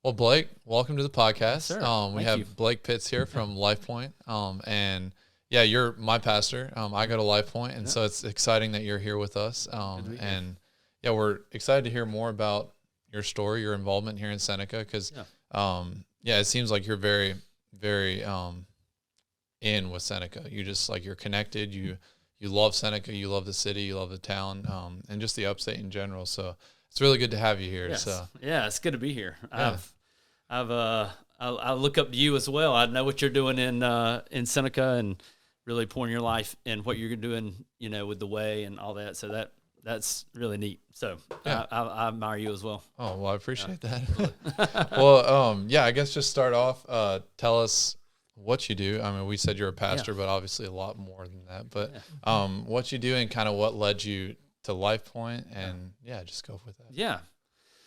Well, Blake, welcome to the podcast. Sir, We thank have you. Blake Pitts here from Lifepoint. And yeah, you're my pastor. I go to Lifepoint, and so it's exciting that you're here with us. And yeah, we're excited to hear more about your story, your involvement here in Seneca, because it seems like you're very, very in with Seneca. You just like you're connected. You love Seneca. You love the city. You love the town, and just the upstate in general. So it's really good to have you here. Yes. So Yeah, it's good to be here. Yeah. I look up to you as well. I know what you're doing in Seneca and really pouring your life in what you're doing, with the way and all that. So that's really neat. So Yeah. I admire you as well. Oh, well, I appreciate that. Well, I guess just start off, tell us what you do. I mean, we said you're a pastor, but obviously a lot more than that. But what you do and kind of what led you to LifePoint, and just go with that. Yeah.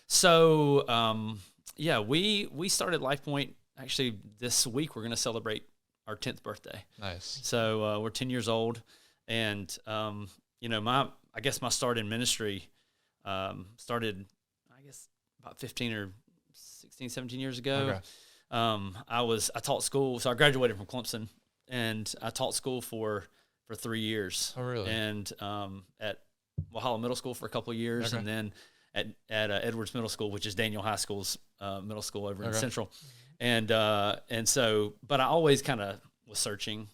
So, we started LifePoint actually this week. We're going to celebrate our 10th birthday. Nice. So we're 10 years old, and my start in ministry started, I guess, about 15 or 16, 17 years ago. Okay. I taught school, so I graduated from Clemson, and I taught school for 3 years. Oh, really? And at Walhalla Middle School for a couple of years, and then at Edwards Middle School, which is Daniel High School's middle school over in Central. And so, but I always kind of was searching.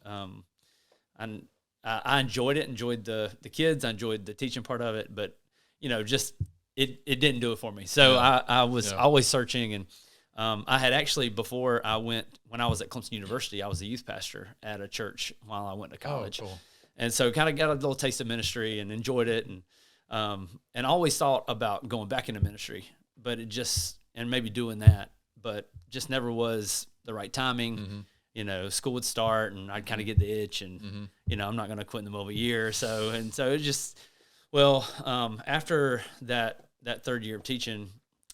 And I enjoyed it, enjoyed the kids, I enjoyed the teaching part of it, but just it didn't do it for me. So I was always searching, and I had actually, before when I was at Clemson University, I was a youth pastor at a church while I went to college. Oh, cool. And so kind of got a little taste of ministry and enjoyed it, and always thought about going back into ministry, but and maybe doing that, but just never was the right timing. School would start, and I'd kind of get the itch, and I'm not going to quit in the middle of a year or so. And so it just, after that third year of teaching,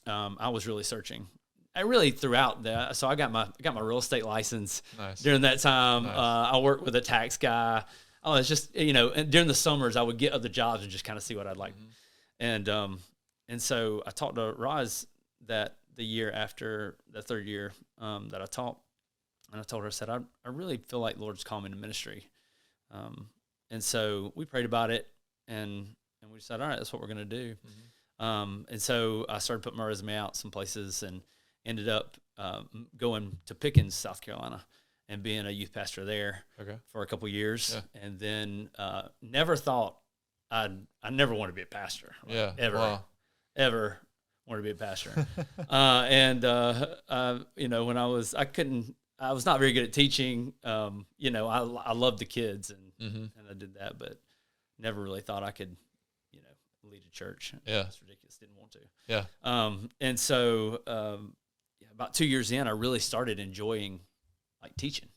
I was really searching. I really throughout that. So I got my real estate license during that time. Nice. I worked with a tax guy. Oh, it's just, and during the summers I would get other jobs and just kind of see what I'd like. And so I talked to Roz that the year after the third year that I taught, and I told her, I said, I really feel like the Lord's calling me to ministry. And so we prayed about it, and we said, all right, that's what we're going to do. And so I started putting my resume out some places, and ended up going to Pickens, South Carolina, and being a youth pastor there for a couple of years. Yeah. And then never thought I never wanted to be a pastor. Ever wanted to be a pastor. When I was not very good at teaching. I loved the kids, and I did that, but never really thought I could, lead a church. Yeah. It's ridiculous. Didn't want to. Yeah. And so about 2 years in, I really started enjoying like teaching,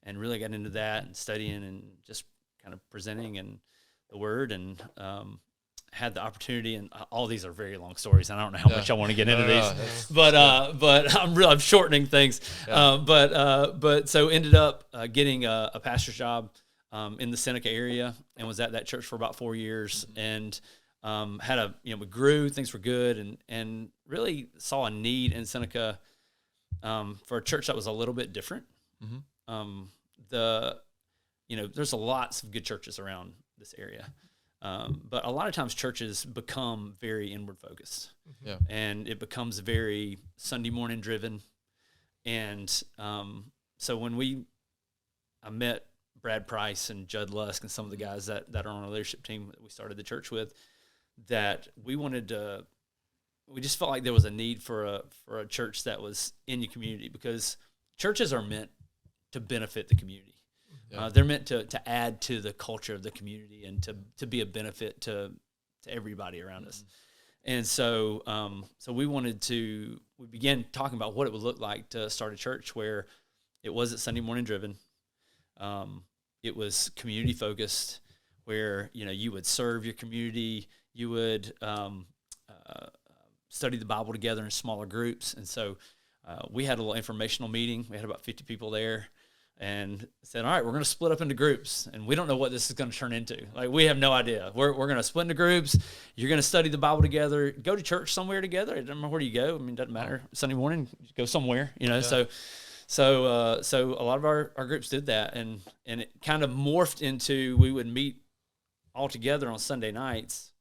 and really got into that and studying and just kind of presenting and the word, and had the opportunity, and all these are very long stories, and I don't know how much I want to get into these, but I'm shortening things. But so ended up getting a pastor's job in the Seneca area, and was at that church for about 4 years, and had we grew, things were good, and really saw a need in Seneca for a church that was a little bit different. There's lots of good churches around this area. But a lot of times churches become very inward focused, and it becomes very Sunday morning driven. And so when I met Brad Price and Judd Lusk and some of the guys that are on our leadership team that we started the church with, that we just felt like there was a need for a church that was in the community, because churches are meant to benefit the community. They're meant to add to the culture of the community, and to be a benefit to everybody around us. And so we began talking about what it would look like to start a church where it wasn't Sunday morning driven. It was community focused, where you would serve your community, you would study the Bible together in smaller groups. And so we had a little informational meeting. We had about 50 people there. and said, all right, we're going to split up into groups, and we don't know what this is going to turn into. Like, we have no idea. We're going to split into groups. You're going to study the Bible together, go to church somewhere together. It doesn't matter where you go. I mean, it doesn't matter. Sunday morning, you go somewhere, you know. Yeah. So a lot of our groups did that, and it kind of morphed into, we would meet all together on Sunday nights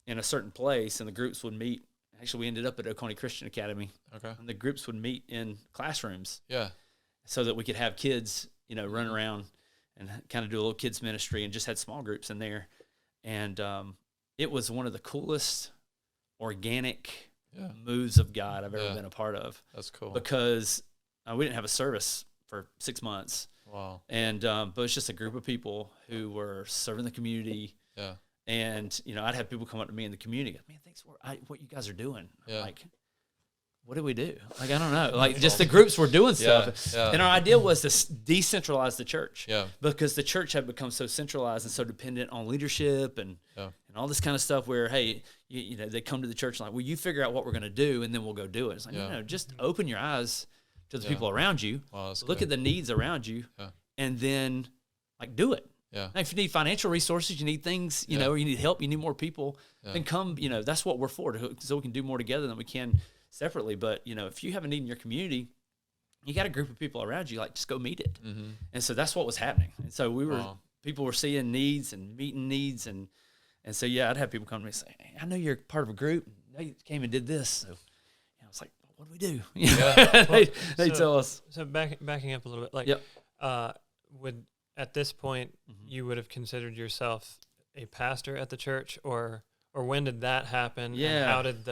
in a certain place, and the groups would meet. Actually, we ended up at Oconee Christian Academy. Okay. And the groups would meet in classrooms. Yeah. So that we could have kids, you know, run around and kind of do a little kids ministry, and just had small groups in there. And it was one of the coolest organic moves of God I've ever been a part of. That's cool. Because we didn't have a service for 6 months. Wow. And but it's just a group of people who were serving the community. Yeah. And, you know, I'd have people come up to me in the community, man, thanks for what you guys are doing. Yeah. Like, what do we do? Like, I don't know. Like, just the groups were doing stuff. Yeah. And our idea was to decentralize the church. Yeah. Because the church had become so centralized and so dependent on leadership and all this kind of stuff where, hey, you know, they come to the church and like, well, you figure out what we're going to do, and then we'll go do it. It's like, no, just open your eyes to the people around you. Wow, look at the needs around you, and then, like, do it. Yeah. Now, if you need financial resources, you need things, you know, or you need help, you need more people, then come, you know, that's what we're for, so we can do more together than we can separately. But, you know, if you have a need in your community, you got a group of people around you, like, just go meet it. Mm-hmm. And so that's what was happening. And so people were seeing needs and meeting needs. And so, I'd have people come to me and say, hey, I know you're part of a group. I know you came and did this. So I was like, what do we do? They tell us. So backing up a little bit, like, at this point, you would have considered yourself a pastor at the church, or when did that happen? Yeah. And how did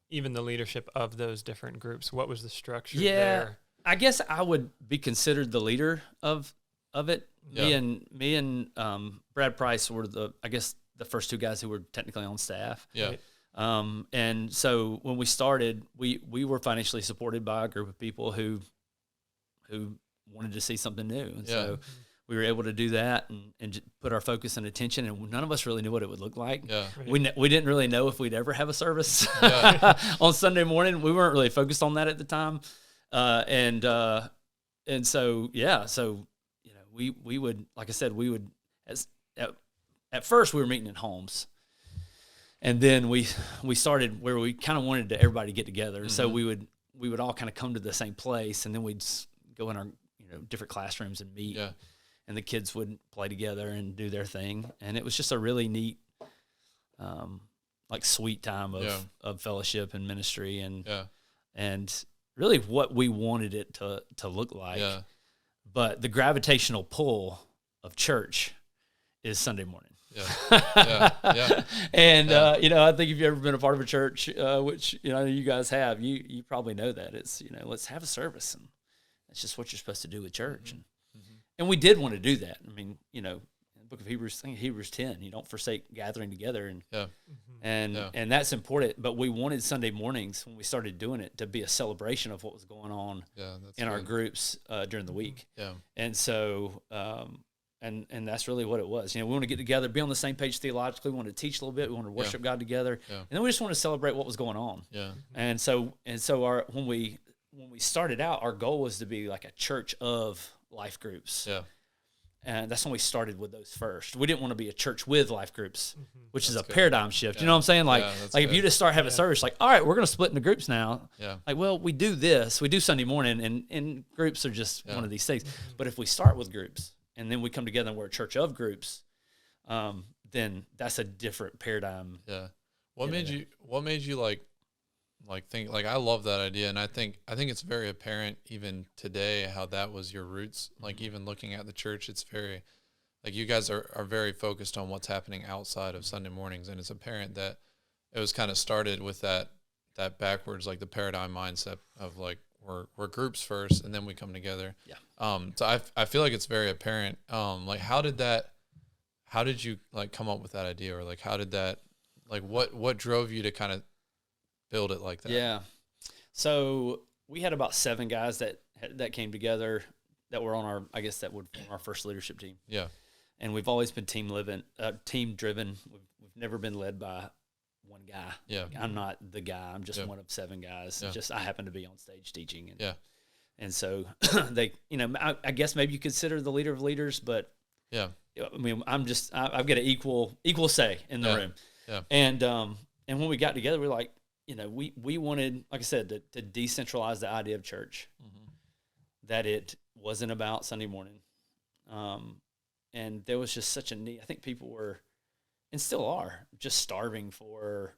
even the leadership of those different groups, what was the structure there? I guess I would be considered the leader of it. Yeah. Me and Brad Price were the first two guys who were technically on staff. Yeah. Right. And so when we started, we were financially supported by a group of people who wanted to see something new. And so we were able to do that and just put our focus and attention, and none of us really knew what it would look like. Yeah. We didn't really know if we'd ever have a service on Sunday morning. We weren't really focused on that at the time. And so, you know, we would, like I said, at first we were meeting in homes, and then we started where we kind of wanted everybody to get together. Mm-hmm. So we would all kind of come to the same place, and then we'd go in our, you know, different classrooms and meet. Yeah. And the kids would play together and do their thing. And it was just a really neat, like, sweet time of fellowship and ministry and really what we wanted it to look like. Yeah. But the gravitational pull of church is Sunday morning. Yeah. And, you know, I think if you've ever been a part of a church, which, you know, you guys have, you probably know that. It's, you know, let's have a service, and that's just what you're supposed to do with church. Mm-hmm. And we did want to do that. I mean, you know, in the book of Hebrews, I think Hebrews 10, you don't forsake gathering together, and that's important. But we wanted Sunday mornings, when we started doing it, to be a celebration of what was going on in our groups during the week. Yeah. And so, and that's really what it was. You know, we want to get together, be on the same page theologically. We want to teach a little bit. We want to worship God together, and then we just want to celebrate what was going on. Yeah. And so when we started out, our goal was to be like a church of life groups. Yeah. And that's when we started with those first. We didn't want to be a church with life groups, which is a paradigm shift. Yeah. You know what I'm saying? Like if you just start having service, like, all right, we're going to split into groups now. Yeah. Like, well, we do this. We do Sunday morning, and groups are just one of these things. Mm-hmm. But if we start with groups, and then we come together and we're a church of groups, then that's a different paradigm. Yeah. What made you think, like, I love that idea, and I think it's very apparent even today how that was your roots. Like, even looking at the church, it's very, like, you guys are very focused on what's happening outside of Sunday mornings, and it's apparent that it was kind of started with that backwards, like the paradigm mindset of, like, we're groups first and then we come together. Yeah. So I feel like it's very apparent. Like, how did you like come up with that idea, or like how did that, like, what drove you to kind of build it like that? Yeah. So we had about 7 guys that came together that were on our first leadership team. Yeah. And we've always been team driven. We've never been led by one guy. Yeah. Like, I'm not the guy. I'm just one of 7 guys. Yeah. Just I happen to be on stage teaching. And so they, I guess maybe you consider the leader of leaders, but yeah, I mean, I've got an equal say in the room. Yeah. And when we got together, we're like, we wanted, like I said, to decentralize the idea of church, that it wasn't about Sunday morning. And there was just such a need. I think people were, and still are, just starving for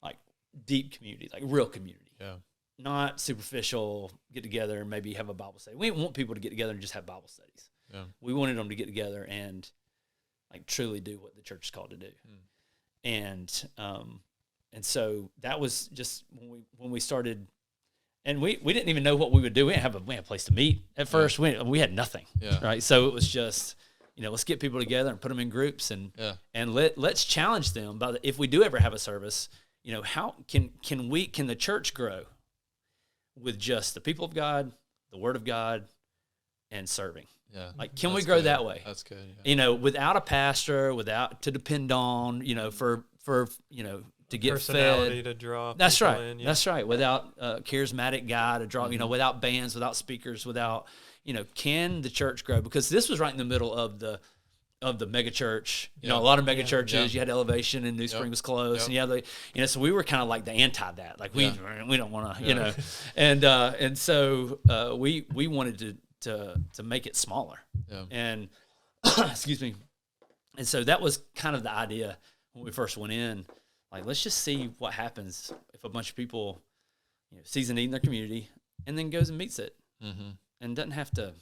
like deep community, like real community. Yeah. Not superficial, get together and maybe have a Bible study. We didn't want people to get together and just have Bible studies. Yeah. We wanted them to get together and like truly do what the church is called to do. And so that was just when we started, and we didn't even know what we would do. We didn't have a place to meet at first. We had nothing. Yeah. Right. So it was just, let's get people together and put them in groups and let's challenge them about if we do ever have a service, how can the church grow with just the people of God, the Word of God, and serving? Yeah. Like, can we grow that way? That's good. Yeah. Without a pastor, without to depend on, for to get personality fed. to draw. That's right. In, yeah. That's right. Without a charismatic guy to draw, without bands, without speakers, without, can the church grow? Because this was right in the middle of the mega church. A lot of mega churches. You had Elevation and New Spring was close, and you had so we were kind of like the anti that. Like we don't want to, and so we wanted to make it smaller. Yeah. And excuse me. And so that was kind of the idea when we first went in. Like, let's just see what happens if a bunch of people, sees a need in their community and then goes and meets it, and doesn't have to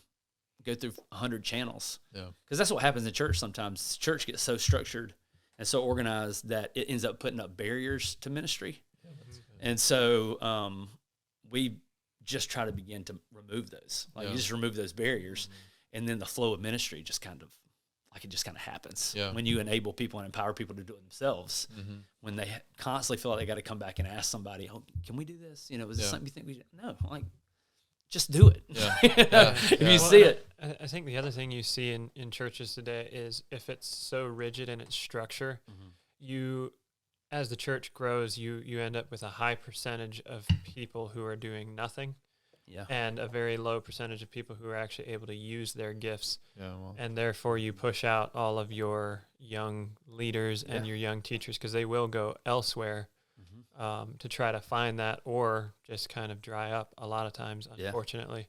go through 100 channels. Yeah, because that's what happens in church sometimes. Church gets so structured and so organized that it ends up putting up barriers to ministry. Yeah, and so we just try to begin to remove those. Like, you just remove those barriers, and then the flow of ministry just kind of happens when you enable people and empower people to do it themselves. When they constantly feel like they got to come back and ask somebody, "Oh, can we do this? Is this something you think we should?" No, like, just do it. If you see it. I think the other thing you see in churches today is if it's so rigid in its structure, you, as the church grows, you end up with a high percentage of people who are doing nothing. And a very low percentage of people who are actually able to use their gifts. And therefore you push out all of your young leaders and your young teachers, because they will go elsewhere to try to find that, or just kind of dry up a lot of times, unfortunately.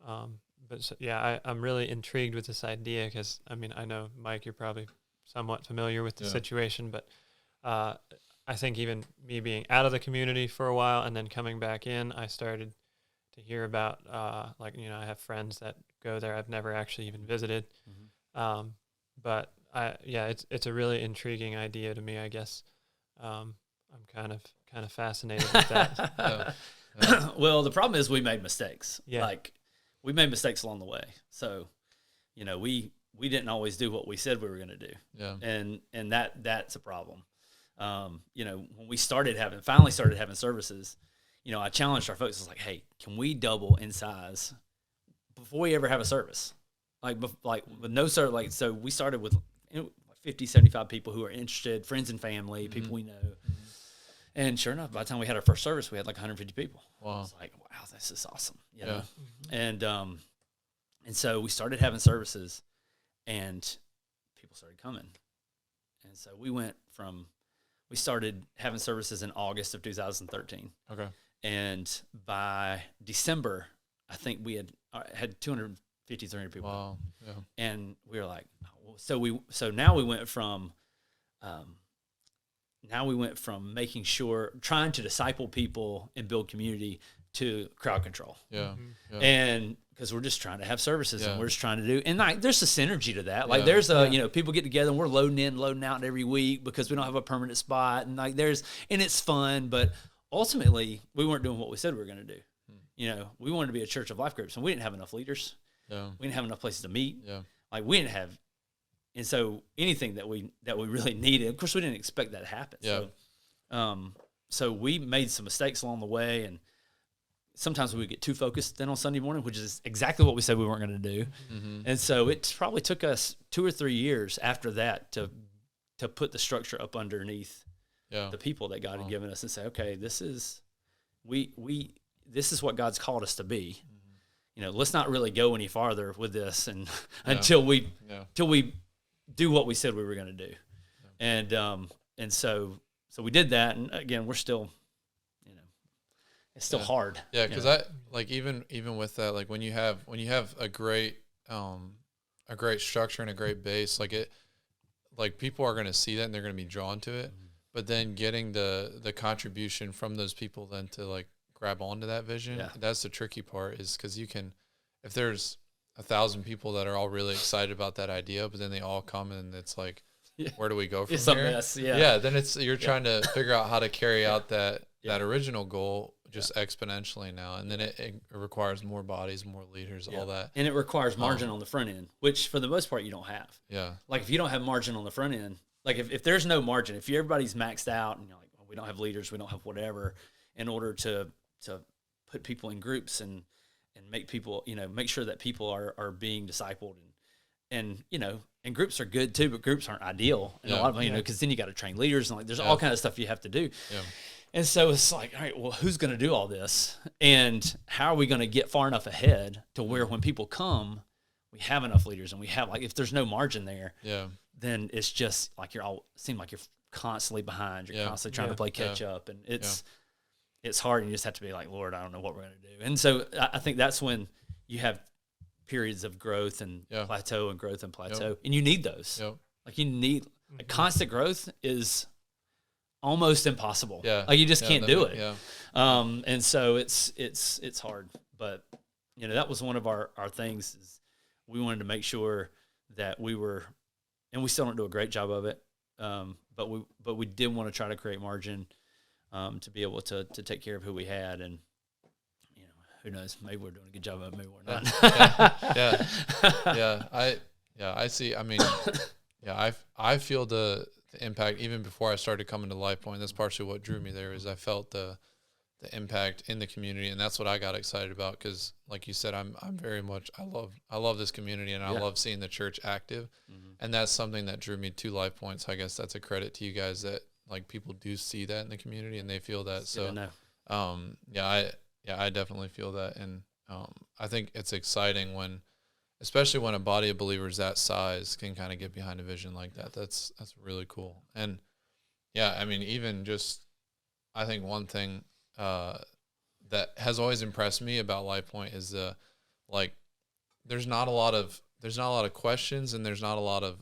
I'm really intrigued with this idea, because, I mean, I know, Mike, you're probably somewhat familiar with the situation, but I think even me being out of the community for a while and then coming back in, I started to hear about, I have friends that go there. I've never actually even visited. But it's a really intriguing idea to me, I guess. I'm kind of fascinated with that. Well, the problem is we made mistakes. Like, we made mistakes along the way. So, we didn't always do what we said we were going to do. Yeah. And that's a problem. When we finally started having services, I challenged our folks. I was like, "Hey, can we double in size before we ever have a service?" Like with no service. Like, so we started with 50, 75 people who are interested, friends and family, people we know. And sure enough, by the time we had our first service, we had like 150 people. Wow! I was like, "Wow, this is awesome!" And so we started having services, and people started coming. And so we started having services in August of 2013. Okay. And by December, I think we had 250, 300 people. Wow. Yeah. And we were like, so now we went from trying to disciple people and build community to crowd control. Yeah. And because we're just trying to have services and we're just trying to do, and like, there's a synergy to that. Like, there's people get together and we're loading in, loading out every week because we don't have a permanent spot. And like, and it's fun, but ultimately we weren't doing what we said we were going to do. We wanted to be a church of life groups, and we didn't have enough leaders. Yeah. We didn't have enough places to meet. Yeah. Like, we didn't have, and so anything that we really needed, of course we didn't expect that to happen. Yeah. So we made some mistakes along the way, and sometimes we would get too focused then on Sunday morning, which is exactly what we said we weren't going to do. And so it probably took us 2 or 3 years after that to put the structure up underneath the people that God had given us, and say, okay, this is what God's called us to be. let's not really go any farther with this and until we do what we said we were going to do. And so we did that. And again, we're still, it's still hard. Yeah. Cause even with that, like when you have a great structure and a great base, like people are going to see that and they're going to be drawn to it, but then getting the contribution from those people then to like grab onto that vision. That's the tricky part, is because if there's 1,000 people that are all really excited about that idea, but then they all come and it's like, where do we go from it's here? A mess, then you're trying to figure out how to carry out that original goal just exponentially now. And then it requires more bodies, more leaders, all that. And it requires margin on the front end, which for the most part you don't have. Yeah. Like if you don't have margin on the front end, like if there's no margin, if everybody's maxed out and you're like, well, we don't have leaders, we don't have whatever, in order to put people in groups and make people, make sure that people are being discipled and groups are good too, but groups aren't ideal. And a lot of them, because then you got to train leaders and like there's all kind of stuff you have to do. Yeah. And so it's like, all right, well, who's going to do all this? And how are we going to get far enough ahead to where when people come, we have enough leaders and we have if there's no margin there, then it's just like seem like you're constantly behind. You're constantly trying to play catch up, and it's hard. And you just have to be like, Lord, I don't know what we're going to do. And so I think that's when you have periods of growth and plateau and growth and plateau, and you need those. Like you need constant growth is almost impossible. Like you just can't do it. And so it's hard. But that was one of our things, is we wanted to make sure that we were, and we still don't do a great job of it. But we did want to try to create margin to be able to take care of who we had. And who knows, maybe we're doing a good job of it, maybe we're not. I see. I mean, I feel the impact even before I started coming to Lifepoint. That's partially what drew me there, is I felt the impact in the community, and that's what I got excited about, because like you said, I'm very much, I love this community, and I love seeing the church active. And that's something that drew me to Lifepoint. So I guess that's a credit to you guys that like people do see that in the community and they feel that. So I definitely feel that. And I think it's exciting especially when a body of believers that size can kind of get behind a vision like that. That's really cool. And I mean, even just, I think one thing that has always impressed me about Lifepoint is there's not a lot of questions, and there's not a lot of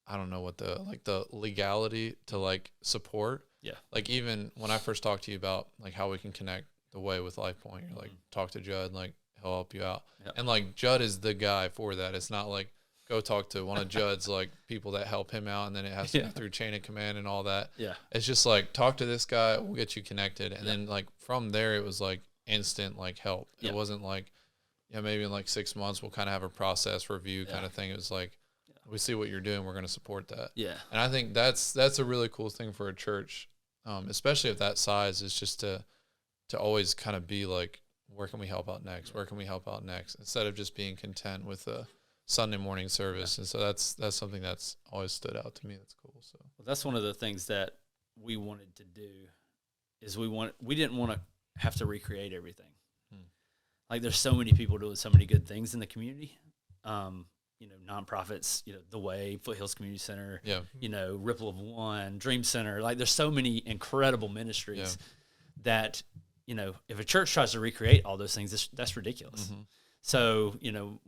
I don't know what the legality to support. Like even when I first talked to you about how we can connect the way with Lifepoint, you're talk to Judd, he'll help you out. And Judd is the guy for that. It's not go talk to one of Judd's people that help him out, and then it has to go through chain of command and all that. It's just talk to this guy, we'll get you connected. And then from there it was instant help. It wasn't maybe in 6 months we'll kind of have a process review kind of thing. It was we see what you're doing, we're going to support that. And I think that's a really cool thing for a church, especially of that size, is just to always kind of be where can we help out next? Where can we help out next? Instead of just being content with a Sunday morning service. And so that's something that's always stood out to me. That's cool. So that's one of the things that we wanted to do, is we didn't want to have to recreate everything. There's so many people doing so many good things in the community. Nonprofits, The Way, Foothills Community Center, Ripple of One, Dream Center. There's so many incredible ministries that, if a church tries to recreate all those things, that's ridiculous. So,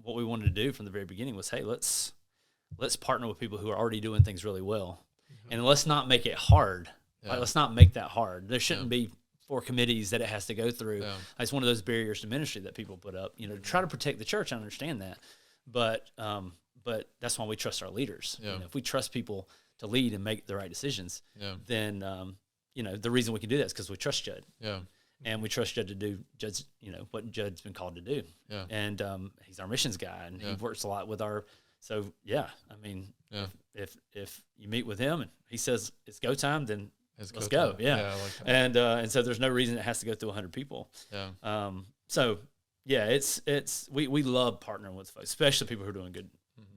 what we wanted to do from the very beginning was, hey, let's partner with people who are already doing things really well, and let's not make it hard. Let's not make that hard. There shouldn't be 4 committees that it has to go through. It's one of those barriers to ministry that people put up, to try to protect the church. I understand that. But that's why we trust our leaders. If we trust people to lead and make the right decisions, then the reason we can do that is because we trust Judd. And we trust Judd to do what Judd's been called to do. And he's our missions guy, and he works a lot with our. So I mean, if you meet with him and he says it's go time, then let's go. And so there's no reason it has to go through 100 people. So. It's we love partnering with folks, especially people who are doing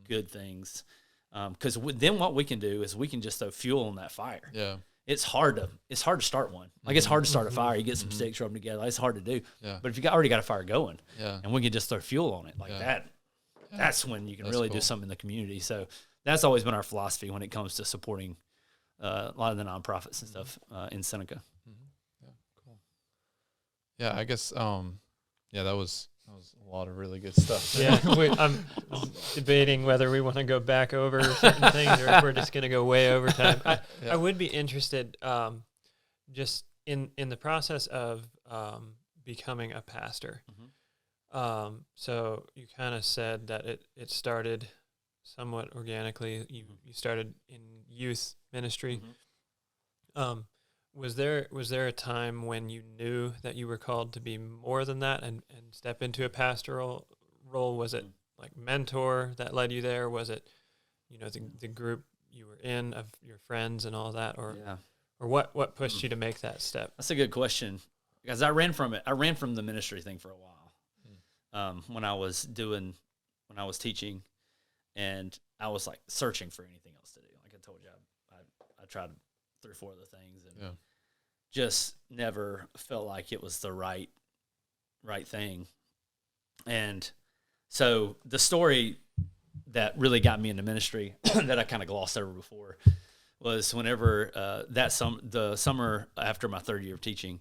good things. Because then what we can do is we can just throw fuel on that fire. it's hard to start one. Like it's hard to start a fire. You get some sticks, rub them together. It's hard to do. Yeah. But if you already got a fire going, yeah. and we can just throw fuel on it like that, that's when you can really do something in the community. So that's always been our philosophy when it comes to supporting a lot of the nonprofits and stuff in Seneca. Yeah, cool. Yeah, I guess that was a lot of really good stuff. Yeah, I'm debating whether we want to go back over certain things or if we're just going to go way over time. I would be interested just in the process of becoming a pastor. So you kind of said that it started somewhat organically. You started in youth ministry. Was there a time when you knew that you were called to be more than that and step into a pastoral role? Was it like mentor that led you there? Was it, the group you were in of your friends and all that, or what pushed you to make that step? That's a good question, because I ran from it. I ran from the ministry thing for a while when I was teaching, and I was like searching for anything else to do. Like I told you, I tried 3 or 4 other things and just never felt like it was the right thing. And so the story that really got me into ministry that I kind of glossed over before was whenever the summer after my 3rd year of teaching,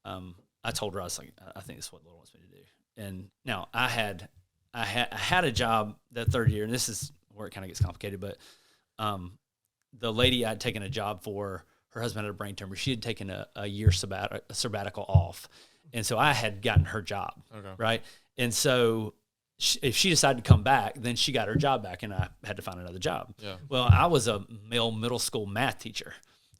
I told Ross, like, I think this is what the Lord wants me to do. And now I had a job that 3rd year, and this is where it kind of gets complicated, but the lady I'd taken a job for, her husband had a brain tumor. She had taken a year sabbatical off. And so I had gotten her job, right? And so if she decided to come back, then she got her job back, and I had to find another job. Yeah. Well, I was a male middle school math teacher,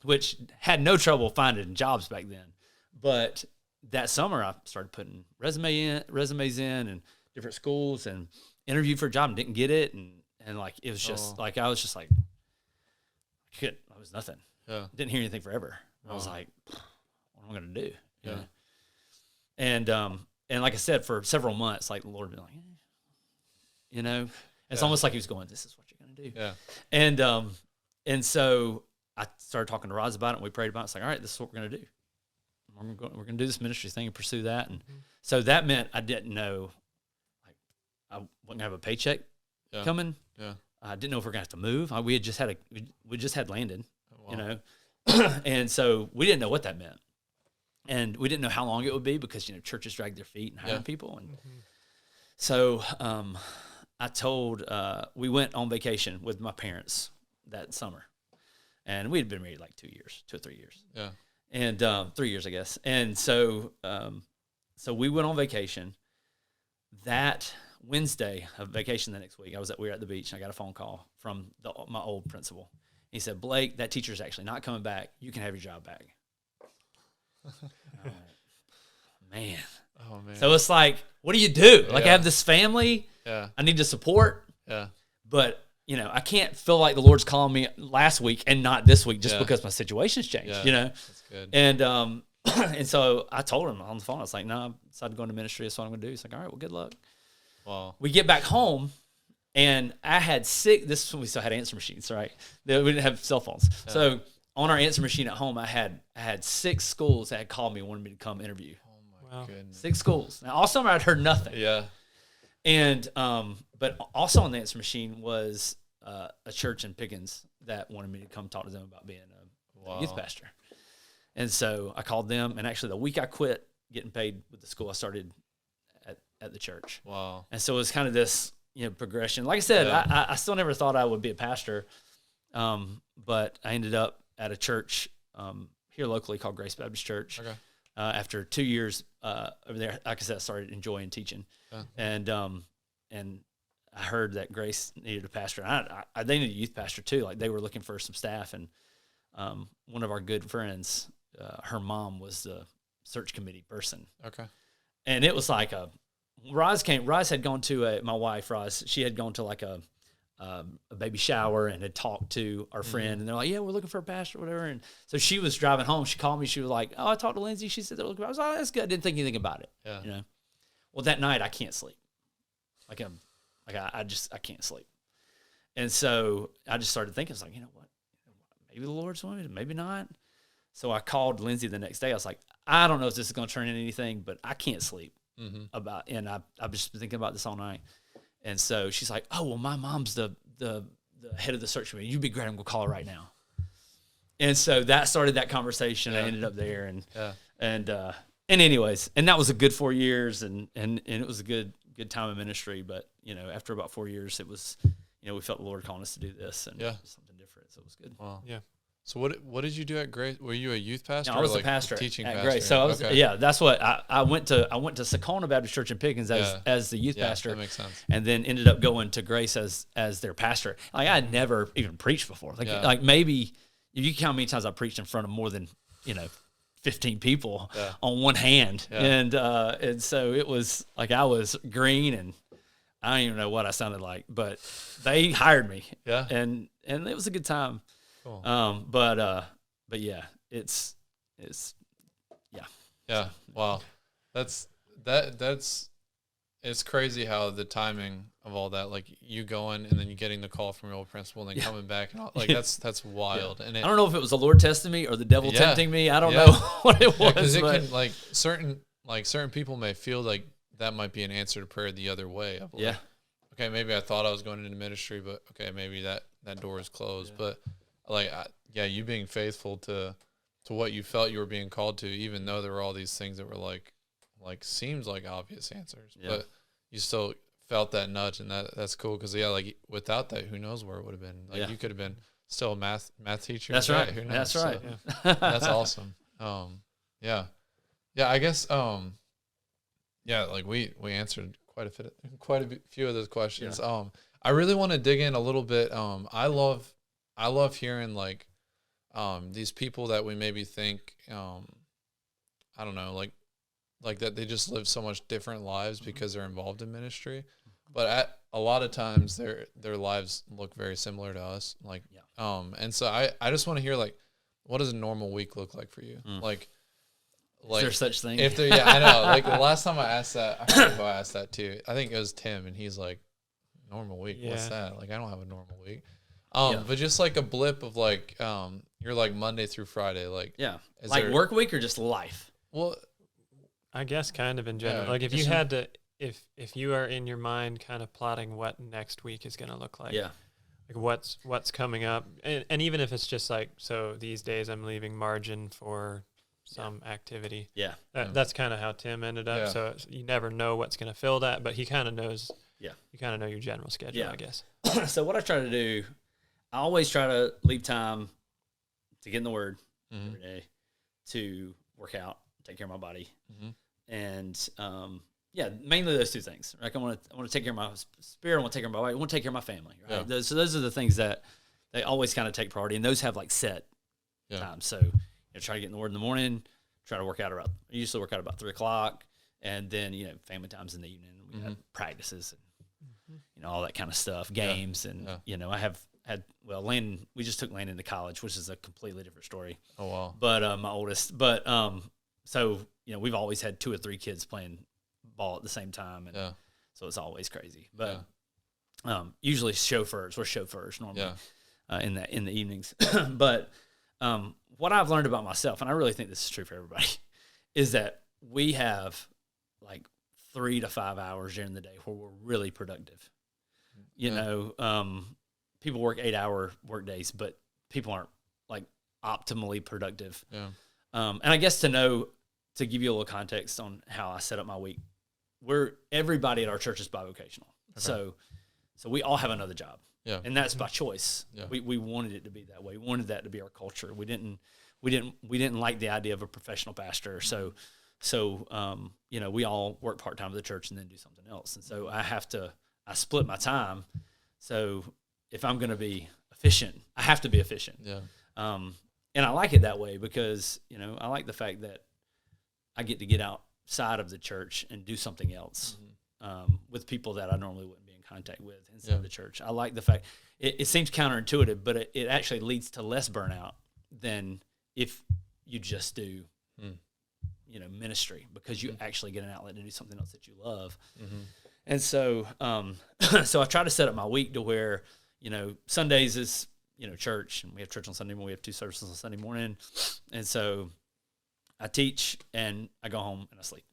which had no trouble finding jobs back then. But that summer, I started putting resumes in and different schools, and interviewed for a job and didn't get it. And like, it was just like, I was just like, shit, I was nothing. Yeah. Didn't hear anything forever. I was like, what am I going to do? Yeah. And like I said, for several months, like the Lord would be like, it's almost like he was going, this is what you're going to do. Yeah. And so I started talking to Roz about it, and we prayed about it. It's like, all right, this is what we're going to do. We're going to do this ministry thing and pursue that. And so that meant I didn't know, like, I wasn't going to have a paycheck coming. Yeah. I didn't know if we were going to have to move. We just had landed. Wow. And so we didn't know what that meant. And we didn't know how long it would be because, churches drag their feet and hire people. And so I told, we went on vacation with my parents that summer. And we had been married like 2 or 3 years. Yeah. And 3 years, I guess. And so so we went on vacation. That Wednesday of vacation the next week, we were at the beach, and I got a phone call from my old principal. He said, Blake, that teacher's actually not coming back. You can have your job back. Man. Oh, man. So it's like, what do you do? Like, I have this family I need to support. Yeah. But, I can't feel like the Lord's calling me last week and not this week just because my situation's changed, That's good. And so I told him on the phone, I was like, no, I decided to go into ministry. That's what I'm going to do. He's like, all right, well, good luck. Wow. We get back home. And I had 6. This is when we still had answer machines, right? We didn't have cell phones. Yeah. So on our answer machine at home, I had 6 schools that had called me and wanted me to come interview. Oh my goodness! 6 schools. Now all summer I'd heard nothing. Yeah. And but also on the answer machine was a church in Pickens that wanted me to come talk to them about being a youth pastor. And so I called them, and actually the week I quit getting paid with the school, I started at the church. Wow. And so it was kind of this progression. Like I said, I still never thought I would be a pastor, but I ended up at a church here locally called Grace Baptist Church. Okay. After 2 years over there, like I said, I started enjoying teaching, and I heard that Grace needed a pastor. They needed a youth pastor too. Like they were looking for some staff, and one of our good friends, her mom was the search committee person. Okay. And it was like Roz had gone to my wife, Roz, she had gone to like a baby shower and had talked to our friend, and they're like, yeah, we're looking for a pastor or whatever. And so she was driving home. She called me. She was like, oh, I talked to Lindsay. She said they're looking for, I was like, oh, that's good. I didn't think anything about it. Yeah. Well, that night I can't sleep. I can't sleep. And so I just started thinking, it's like, you know what? Maybe the Lord's wanted me, maybe not. So I called Lindsay the next day. I was like, I don't know if this is going to turn into anything, but I can't sleep and I've just been thinking about this all night. And so she's like, oh, well, my mom's the head of the search committee. You'd be great. I'm going to call her right now. And so that started that conversation. I ended up there and anyways, and that was a good 4 years and it was a good time of ministry. But, after about 4 years, it was, we felt the Lord calling us to do this and something different. So it was good. Wow. Yeah. So what did you do at Grace? Were you a youth pastor? No, I was a pastor teaching at pastor. Grace. So I was, that's what I went to Sakona Baptist Church in Pickens as the youth pastor. That makes sense. And then ended up going to Grace as their pastor. Like I had never even preached before. Like maybe if you count how many times I preached in front of more than 15 people on one hand, and so it was like I was green and I don't even know what I sounded like, but they hired me. Yeah, and it was a good time. Cool. But yeah, it's wow, that's it's crazy how the timing of all that, like you going and then you getting the call from your old principal and then coming back and all, like that's wild. And I don't know if it was the Lord testing me or the devil tempting me. I don't know what it was. Because it can certain people may feel like that might be an answer to prayer the other way. Of like, okay, maybe I thought I was going into ministry, but okay, maybe that door is closed. But you being faithful to what you felt you were being called to, even though there were all these things that were like seems like obvious answers, but you still felt that nudge, and that's cool. Because without that, who knows where it would have been? You could have been still a math teacher. That's right. Who knows? That's right. So, that's awesome. I guess we answered quite a few of those questions. I really want to dig in a little bit. I love hearing these people that we maybe think I don't know, like that they just live so much different lives because they're involved in ministry, but a lot of times their lives look very similar to us. And so I just want to hear what does a normal week look like for you? Is there such thing? If there, I know. The last time I asked that, I forget who I asked that to. I think it was Tim, and he's like, "Normal week? What's that? I don't have a normal week." But just a blip of you're Monday through Friday, work week or just life. Well, I guess kind of in general. If you had to, if you are in your mind kind of plotting what next week is going to look like. Yeah. What's coming up, and even if it's just so these days I'm leaving margin for some activity. Yeah. That's kind of how Tim ended up. Yeah. So you never know what's going to fill that, but he kind of knows. Yeah. You kind of know your general schedule, I guess. So what I try to do, I always try to leave time to get in the Word every day, to work out, take care of my body, and mainly those two things. I want to take care of my spirit. I want to take care of my body. I want to take care of my family. Right. Yeah. So those are the things that they always kind of take priority, and those have set times. So try to get in the Word in the morning. Try to work out I usually work out about 3:00, and then family times in the evening. We have practices and all that kind of stuff, games, and I have had Landon. We just took Landon to college, which is a completely different story. Oh wow! But my oldest, so we've always had 2 or 3 kids playing ball at the same time, and so it's always crazy. But usually chauffeurs. We're chauffeurs normally in the evenings. But what I've learned about myself, and I really think this is true for everybody, is that we have 3 to 5 hours during the day where we're really productive. People work 8-hour work days, but people aren't optimally productive. Yeah. And I guess to give you a little context on how I set up my week, everybody at our church is bivocational. Okay. So we all have another job. Yeah. And that's by choice. Yeah. We wanted it to be that way. We wanted that to be our culture. We didn't like the idea of a professional pastor. So we all work part-time at the church and then do something else. And so I split my time. So if I'm going to be efficient, I have to be efficient. Yeah. And I like it that way because, I like the fact that I get to get outside of the church and do something else with people that I normally wouldn't be in contact with inside the church. I like the fact it seems counterintuitive, but it actually leads to less burnout than if you just do ministry, because you actually get an outlet to do something else that you love. And so so I try to set up my week to where Sundays is church, and we have church on Sunday morning. We have 2 services on Sunday morning. And so I teach and I go home and I sleep.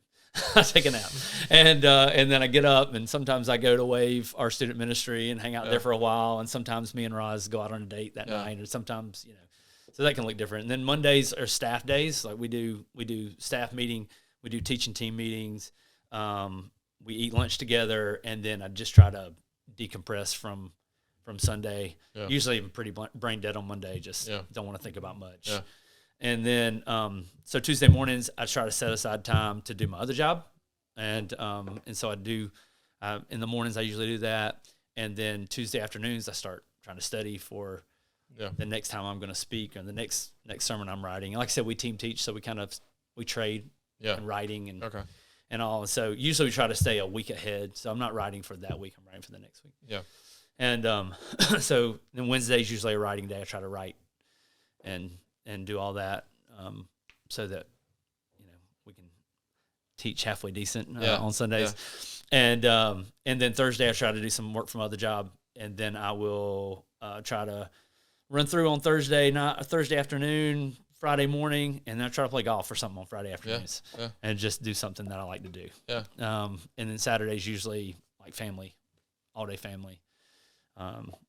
I take a nap, and then I get up, and sometimes I go to Wave, our student ministry, and hang out there for a while. And sometimes me and Roz go out on a date that night, or sometimes so that can look different. And then Mondays are staff days. Like we do staff meeting, we do teaching team meetings, we eat lunch together, and then I just try to decompress from Sunday. Yeah. Usually I'm pretty brain dead on Monday. Just don't want to think about much. Yeah. And then, so Tuesday mornings, I try to set aside time to do my other job. And so I do, in the mornings, I usually do that. And then Tuesday afternoons, I start trying to study for the next time I'm going to speak or the next sermon I'm writing. And like I said, we team teach, so we trade in writing and all. And so usually we try to stay a week ahead. So I'm not writing for that week, I'm writing for the next week. Yeah. And so then Wednesday's usually a writing day. I try to write and do all that, so that we can teach halfway decent on Sundays, and then Thursday I try to do some work from other job, and then I will try to run through on Thursday afternoon, Friday morning, and then I try to play golf or something on Friday afternoons, and just do something that I like to do. And then Saturday's usually like family, all day family.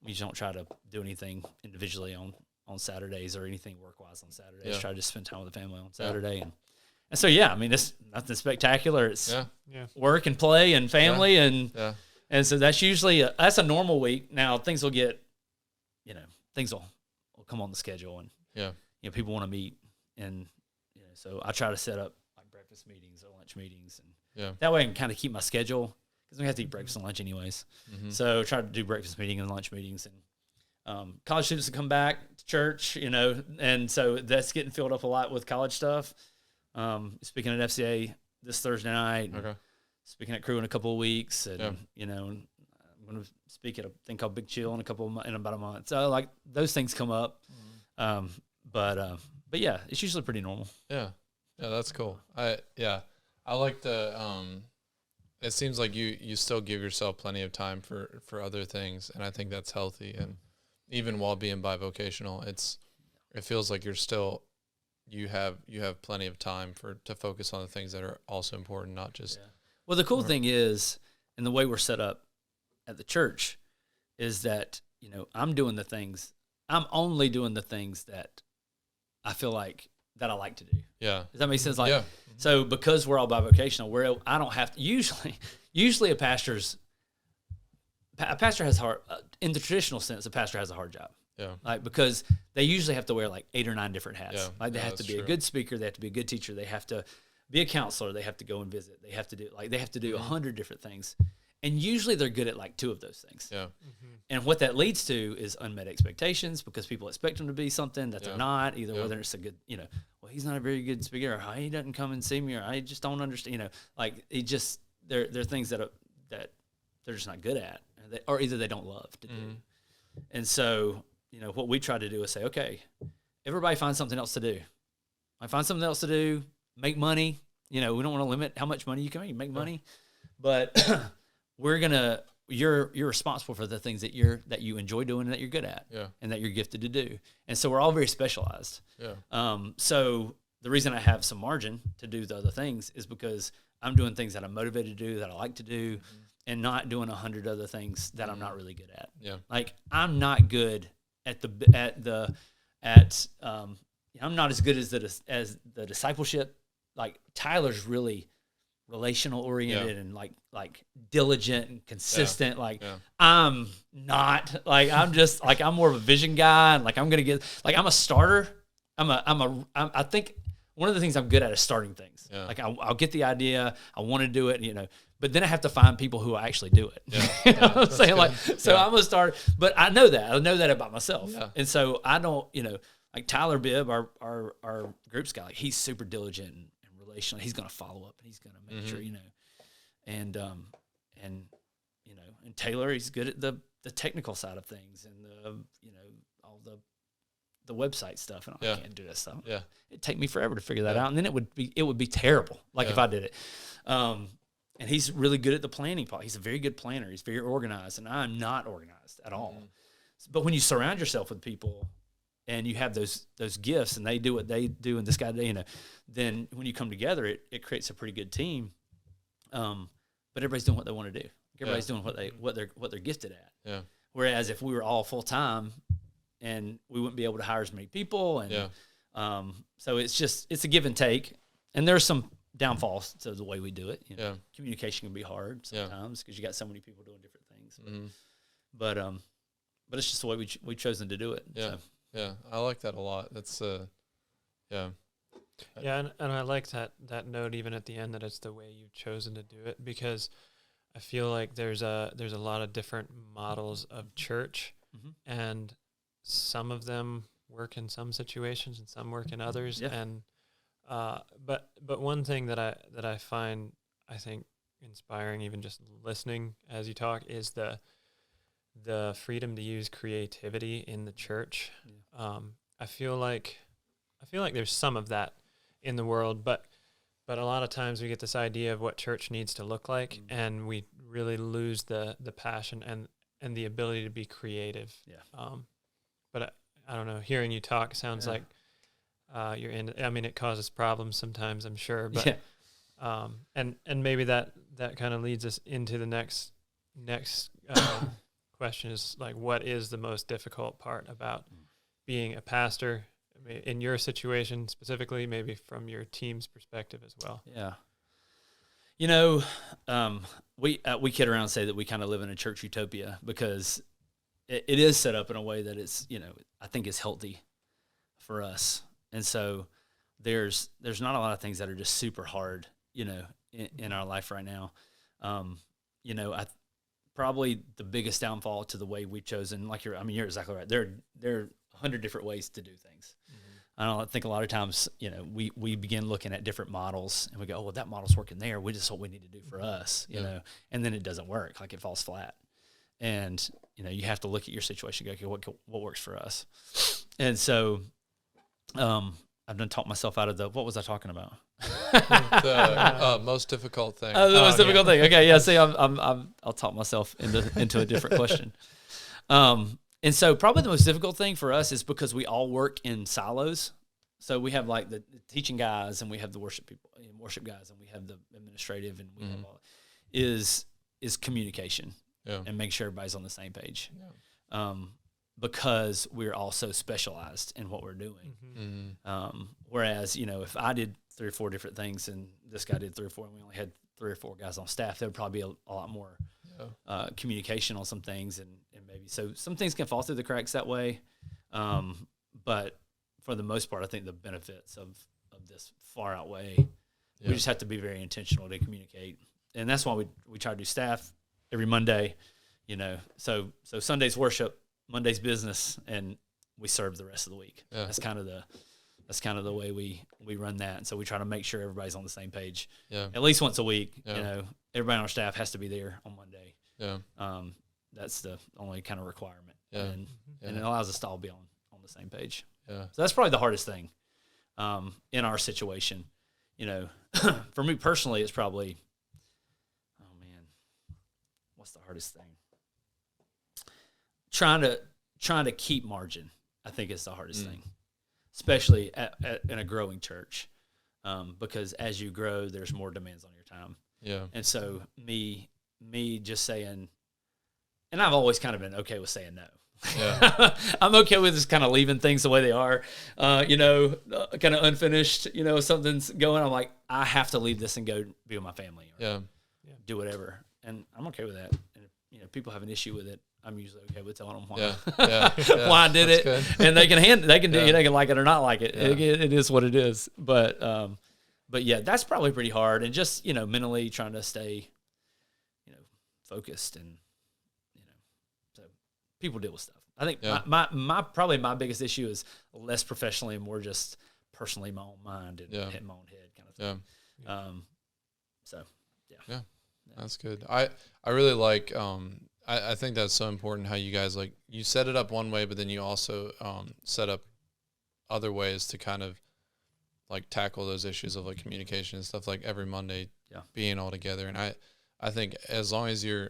We just don't try to do anything individually on Saturdays or anything work-wise on Saturdays. Try to just spend time with the family on Saturday. And so, I mean, it's nothing spectacular. It's work and play and family. And so that's usually, that's a normal week. Now, things will get, things will come on the schedule, and, people want to meet. And, so I try to set up like breakfast meetings or lunch meetings. And that way I can kind of keep my schedule, because we have to eat breakfast and lunch anyways. Mm-hmm. So try to do breakfast meetings and lunch meetings, and college students to come back to church, and so that's getting filled up a lot with college stuff. Speaking at FCA this Thursday night, speaking at Crew in a couple of weeks, and I'm going to speak at a thing called Big Chill in about a month. So like those things come up, but yeah, it's usually pretty normal. Yeah, that's cool. I like the. It seems like you still give yourself plenty of time for other things, and I think that's healthy. And even while being bivocational, it feels like you have plenty of time to focus on the things that are also important, not just. Yeah. Well, the cool thing is, and the way we're set up at the church, is that I'm only doing the things that I feel like that I like to do. Yeah. Does that make sense? Like, so because we're all bivocational, I don't have to usually a pastor has hard, in the traditional sense, a pastor has a hard job. Yeah. Like, because they usually have to wear like 8 or 9 different hats. Yeah. Like they have to be a good speaker, they have to be a good teacher, they have to be a counselor, they have to go and visit, they have to do 100 different things. And usually they're good at like 2 of those things. Yeah. Mm-hmm. And what that leads to is unmet expectations, because people expect them to be something that they're not, either whether it's a good, well, he's not a very good speaker, or he doesn't come and see me, or I just don't understand, like it just, they're things that they're just not good at, or either they don't love to do. And so, what we try to do is say, okay, everybody find something else to do. Find something else to do, make money. We don't want to limit how much money you can make money, but you're responsible for the things that you enjoy doing and that you're good at, and that you're gifted to do. And so we're all very specialized. Yeah. So the reason I have some margin to do the other things is because I'm doing things that I'm motivated to do, that I like to do, and not doing 100 other things that I'm not really good at. Yeah. Like I'm not good I'm not as good as the discipleship. Like Tyler's really relational oriented and like diligent and consistent. I'm not, like I'm just like, I'm more of a vision guy, and like I'm gonna get, like I'm a starter. I think one of the things I'm good at is starting things. Yeah. Like I'll get the idea, I want to do it, but then I have to find people who actually do it. Yeah. You know what I'm saying? Good. Like, so I'm gonna start, but I know that about myself. Yeah. And so I don't, like Tyler Bibb, our groups guy, like he's super diligent and relational. He's gonna follow up, and he's gonna make sure, and Taylor, he's good at the technical side of things, and all the website stuff, and I can't do that stuff. Yeah, it'd take me forever to figure that out, and then it would be terrible. Like if I did it. And he's really good at the planning part. He's a very good planner. He's very organized, and I'm not organized at all. But when you surround yourself with people and you have those gifts and they do what they do and this guy, then when you come together, it creates a pretty good team. But everybody's doing what they want to do. Everybody's doing what they're gifted at. Yeah. Whereas if we were all full time, and we wouldn't be able to hire as many people, and so it's a give and take, and there's some downfalls to the way we do it. Communication can be hard sometimes because you got so many people doing different things. But it's just the way we've chosen to do it. Yeah, I like that a lot. That's Yeah, and I like that note even at the end that it's the way you've chosen to do it, because I feel like there's a lot of different models of church, and some of them work in some situations and some work in others. And but one thing that I find, I think, inspiring, even just listening as you talk, is the freedom to use creativity in the church. I feel like there's some of that in the world, but a lot of times we get this idea of what church needs to look like, and we really lose the passion and the ability to be creative. But I don't know, hearing you talk sounds like you're in. I mean, it causes problems sometimes, I'm sure, but and maybe that kind of leads us into the next question is, like, what is the most difficult part about being a pastor in your situation specifically, maybe from your team's perspective as well? We kid around and say that we kind of live in a church utopia, because it is set up in a way that it's, I think is healthy for us. And so there's not a lot of things that are just super hard, in our life right now. Probably the biggest downfall to the way we've chosen, you're exactly right. There are 100 different ways to do things. I think a lot of times, we begin looking at different models and we go, oh, well, that model's working there. We just what we need to do for us, and then it doesn't work. Like, it falls flat. And, you have to look at your situation and go, okay, what works for us? And so, I've done talked myself out of what was I talking about? The most difficult thing. The most difficult thing. Okay. Yeah. See, I'll talk myself into a different question. And so probably the most difficult thing for us is because we all work in silos. So we have like the teaching guys, and we have the worship people and worship guys, and we have the administrative, and we have all is communication and make sure everybody's on the same page. Because we're all so specialized in what we're doing. Whereas, if I did 3 or 4 different things and this guy did 3 or 4, and we only had 3 or 4 guys on staff, there would probably be a lot more communication on some things, and maybe so some things can fall through the cracks that way. But for the most part, I think the benefits of this far outweigh. We just have to be very intentional to communicate, and that's why we try to do staff every Monday. So Sunday's worship, Monday's business, and we serve the rest of the week. That's kind of the way we run that. And so we try to make sure everybody's on the same page. At least once a week. Everybody on our staff has to be there on Monday. That's the only kind of requirement. And it allows us to all be on the same page. So that's probably the hardest thing in our situation. For me personally, it's probably, oh man, what's the hardest thing? Trying to keep margin, I think, is the hardest thing, especially in a growing church, because as you grow, there's more demands on your time. And so me just saying, and I've always kind of been okay with saying no. I'm okay with just kind of leaving things the way they are, kind of unfinished. Something's going. I'm like, I have to leave this and go be with my family, or do whatever, and I'm okay with that. And if people have an issue with it, I'm usually okay with telling them why. Why I did it, good. And they can do it. They can like it or not like it. It is what it is. But yeah, that's probably pretty hard. And just mentally trying to stay, focused, and so people deal with stuff. I think my biggest issue is less professionally and more just personally my own mind and hitting my own head kind of thing. That's good. I really like. I think that's so important how you guys, like, you set it up one way, but then you also set up other ways to kind of like tackle those issues of like communication and stuff, like every Monday being all together. And I think as long as you're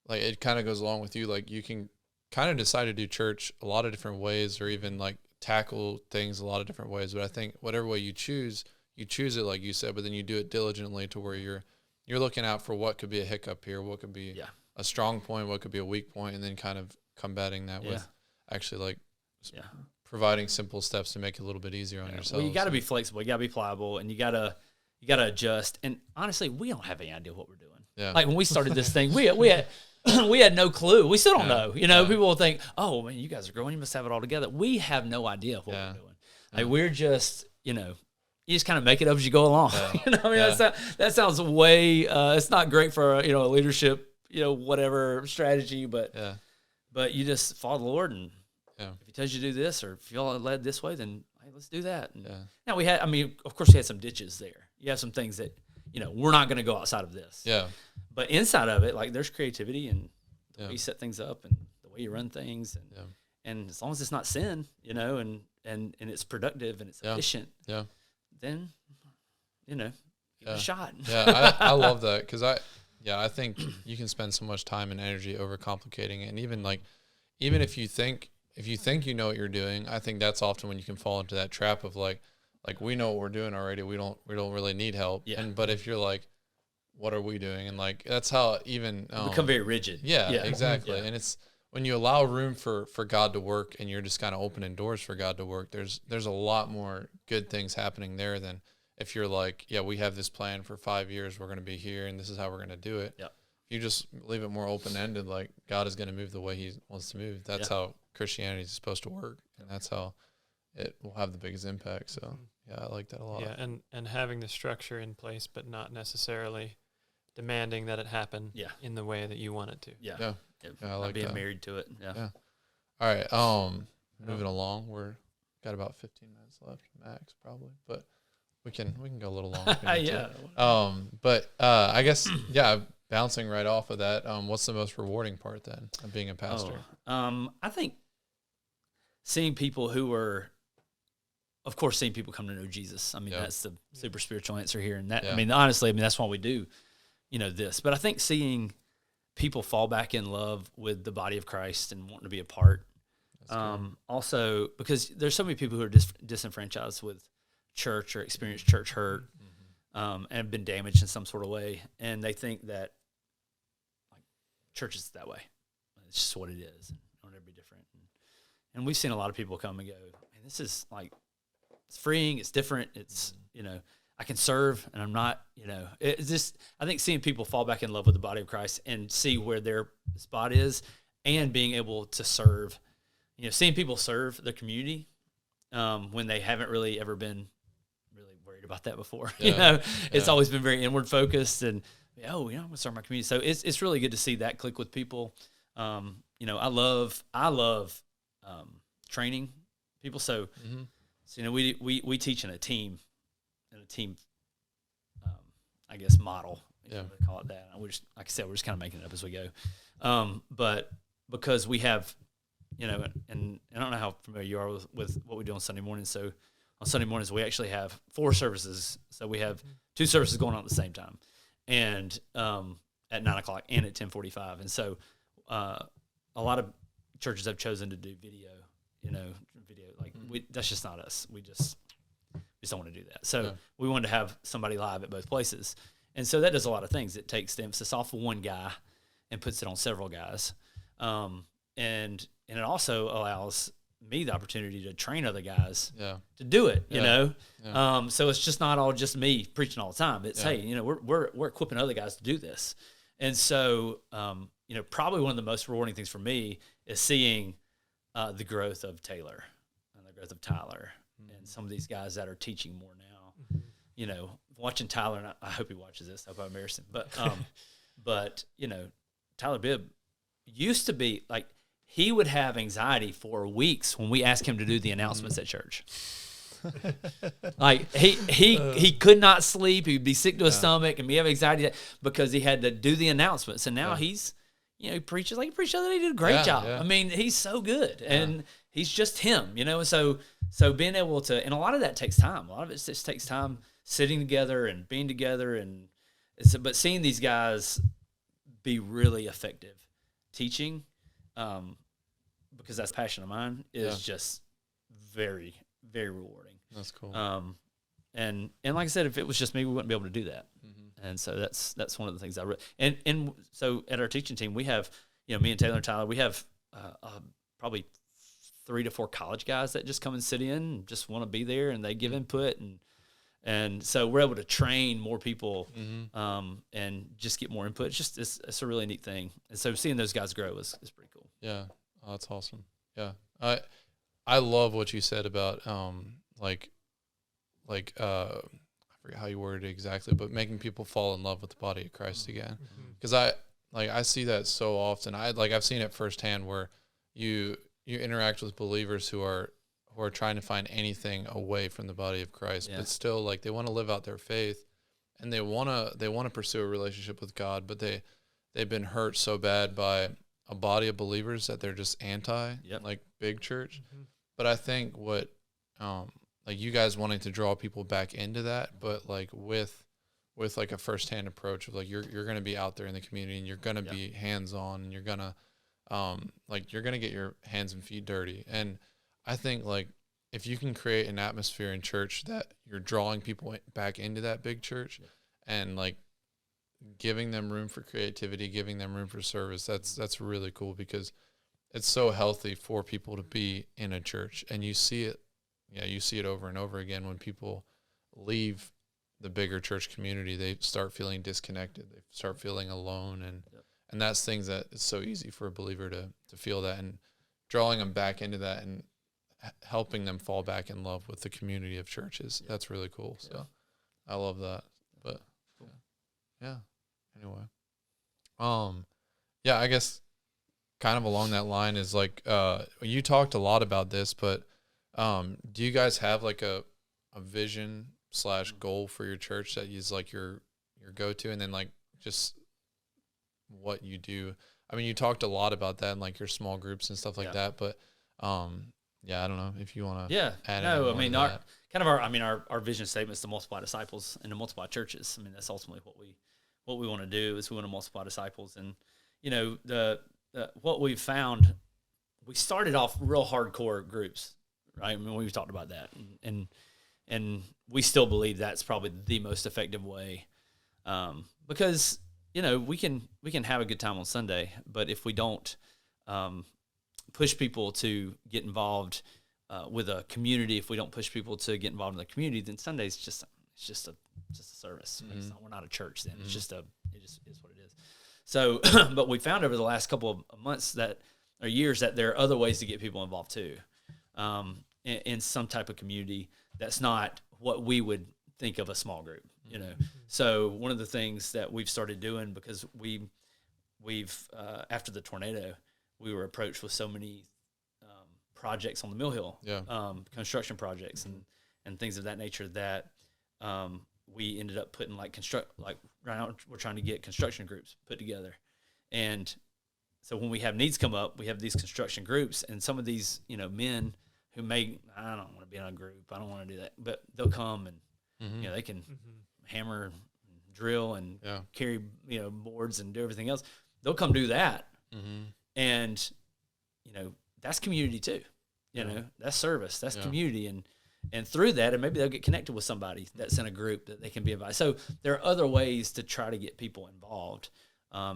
like, it kind of goes along with you, like you can kind of decide to do church a lot of different ways, or even like tackle things a lot of different ways. But I think whatever way you choose it like you said, but then you do it diligently to where you're looking out for what could be a hiccup here, what could be a strong point, what could be a weak point, and then kind of combating that with actually like providing simple steps to make it a little bit easier on yourself. Well, you got to be flexible, you got to be pliable, and you got to adjust. And honestly, we don't have any idea what we're doing. Yeah. Like when we started this thing, we had we had no clue. We still don't know. You know, people will think, "Oh man, you guys are growing. You must have it all together." We have no idea what we're doing. Like we're just, you just kind of make it up as you go along. That sounds way. It's not great for a leadership, whatever strategy, but you just follow the Lord, and if He tells you to do this, or if you feel led this way, then hey, let's do that. And now of course, we had some ditches there. You have some things that we're not going to go outside of this. Yeah. But inside of it, like there's creativity and the way you set things up and the way you run things, and as long as it's not sin, and it's productive and it's efficient, then give it a shot. I love that, because I think you can spend so much time and energy overcomplicating it, and even if you think you know what you're doing, I think that's often when you can fall into that trap of like we know what we're doing already. We don't really need help. Yeah. But if you're like, what are we doing? And like that's how even become very rigid. Yeah, exactly. Yeah. And it's when you allow room for God to work, and you're just kind of opening doors for God to work. There's a lot more good things happening there than if you're like, we have this plan for 5 years. We're going to be here, and this is how we're going to do it. Yeah. If you just leave it more open ended, like God is going to move the way He wants to move. That's how Christianity is supposed to work, and that's how it will have the biggest impact. So I like that a lot. Yeah, and having the structure in place, but not necessarily demanding that it happen in the way that you want it to. Yeah, I like being married to it. Yeah. All right. Moving along, we're got about 15 minutes left, max probably, but we can go a little longer. But I guess bouncing right off of that, what's the most rewarding part then of being a pastor? I think seeing people of course, seeing people come to know Jesus. I mean, that's the super spiritual answer here. And that, honestly, that's why we do, this. But I think seeing people fall back in love with the body of Christ and wanting to be a part. Also, because there's so many people who are disenfranchised with church or experienced church hurt, and have been damaged in some sort of way. And they think that church is that way. It's just what it is. It'll never be different. And we've seen a lot of people come and go, man, this is it's freeing, it's different, it's, I can serve, and I'm not, it's just, I think seeing people fall back in love with the body of Christ and see where their spot is, and being able to serve, seeing people serve their community when they haven't really ever been really worried about that before. It's always been very inward focused, and I'm going to serve my community. So it's really good to see that click with people. I love training people. So, we teach in a team, I guess, model. They call it that. We're just, like I said, we're just kind of making it up as we go. But because we have, and I don't know how familiar you are with what we do on Sunday mornings. So on Sunday mornings, we actually have 4 services. So we have 2 services going on at the same time, and at 9:00 and at 10:45. And so a lot of churches have chosen to do video. That's just not us. We just don't want to do that. So we wanted to have somebody live at both places. And so that does a lot of things. It takes the emphasis off of one guy and puts it on several guys. And it also allows me the opportunity to train other guys to do it, you know? So it's just not all just me preaching all the time. It's, hey, we're equipping other guys to do this. And so, probably one of the most rewarding things for me is seeing the growth of Taylor and the growth of Tyler and some of these guys that are teaching more now. Watching Tyler, and I hope he watches this. I hope I embarrass him. But Tyler Bibb used to be like, he would have anxiety for weeks when we asked him to do the announcements at church. Like he could not sleep. He'd be sick to his stomach and be having anxiety because he had to do the announcements. And now he's, he preaches like he preached the other day. He did a great job. I mean, he's so good, and he's just him, And so being able to, and a lot of that takes time. A lot of it just takes time sitting together and being together, but seeing these guys be really effective teaching. because that's a passion of mine, is just very, very rewarding. That's cool. And like I said, if it was just me, we wouldn't be able to do that. And so that's one of the things I really, and so at our teaching team, we have, me and Taylor and Tyler, we have probably 3 to 4 college guys that just come and sit in and just want to be there, and they give input, and so we're able to train more people, and just get more input. It's a really neat thing. And so seeing those guys grow is pretty cool. Yeah. Oh, that's awesome. Yeah. I love what you said about, I forget how you worded it exactly, but making people fall in love with the body of Christ again. Because I see that so often. I've seen it firsthand where you interact with believers who are trying to find anything away from the body of Christ, but still they want to live out their faith, and they want to pursue a relationship with God, but they've been hurt so bad by a body of believers that they're just anti, big church. But I think what you guys wanting to draw people back into that, but with a firsthand approach of you're going to be out there in the community, and you're going to be hands-on, and you're going to you're going to get your hands and feet dirty. And I think if you can create an atmosphere in church that you're drawing people back into that big church, and giving them room for creativity, giving them room for service, that's really cool, because it's so healthy for people to be in a church. And you see it over and over again. When people leave the bigger church community, they start feeling disconnected. They start feeling alone, and that's things that it's so easy for a believer to feel that, and drawing them back into that and helping them fall back in love with the community of churches. That's really cool. So I love that. But yeah. Anyway, I guess kind of along that line is you talked a lot about this, but do you guys have a vision / goal for your church that is your go-to, and then just what you do? I mean, you talked a lot about that in your small groups and stuff like that, but I don't know if you want to add no, I mean, our our vision statement is to multiply disciples and to multiply churches. I mean, that's ultimately what we want to do, is we want to multiply disciples. And what we've found, we started off real hardcore groups, right? I mean, we've talked about that, and we still believe that's probably the most effective way, because we can have a good time on Sunday, but if we don't push people to get involved with a community, if we don't push people to get involved in the community, then Sunday's just a service. We're not a church then. It just is what it is. So, but we found over the last couple of months or years that there are other ways to get people involved too, in some type of community that's not what we would think of a small group. So one of the things that we've started doing, because we've after the tornado, we were approached with so many projects on the Mill Hill, construction projects and things of that nature, that we ended up putting right now we're trying to get construction groups put together. And so when we have needs come up, we have these construction groups, and some of these men who I don't want to be in a group, I don't want to do that, but they'll come and they can hammer, and drill, and carry boards and do everything else. They'll come do that, and that's community too. That's service, that's community, and through that, and maybe they'll get connected with somebody that's in a group that they can be involved. So there are other ways to try to get people involved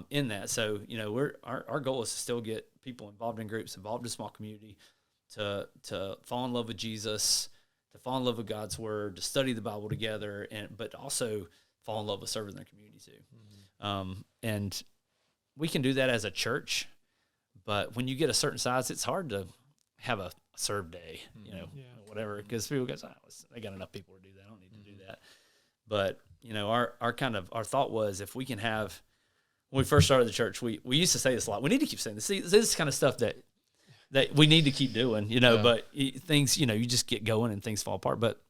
in that. So our goal is to still get people involved in groups, involved in small community, to fall in love with Jesus, to fall in love with God's word, to study the Bible together, but also fall in love with serving their community too. And we can do that as a church, but when you get a certain size, it's hard to have a serve day, whatever, because people go, I got enough people to do that, I don't need to do that. But our thought was, if we can have, when we first started the church, we used to say this a lot. We need to keep saying this. See, this is kind of stuff that we need to keep doing, but things, you just get going and things fall apart. But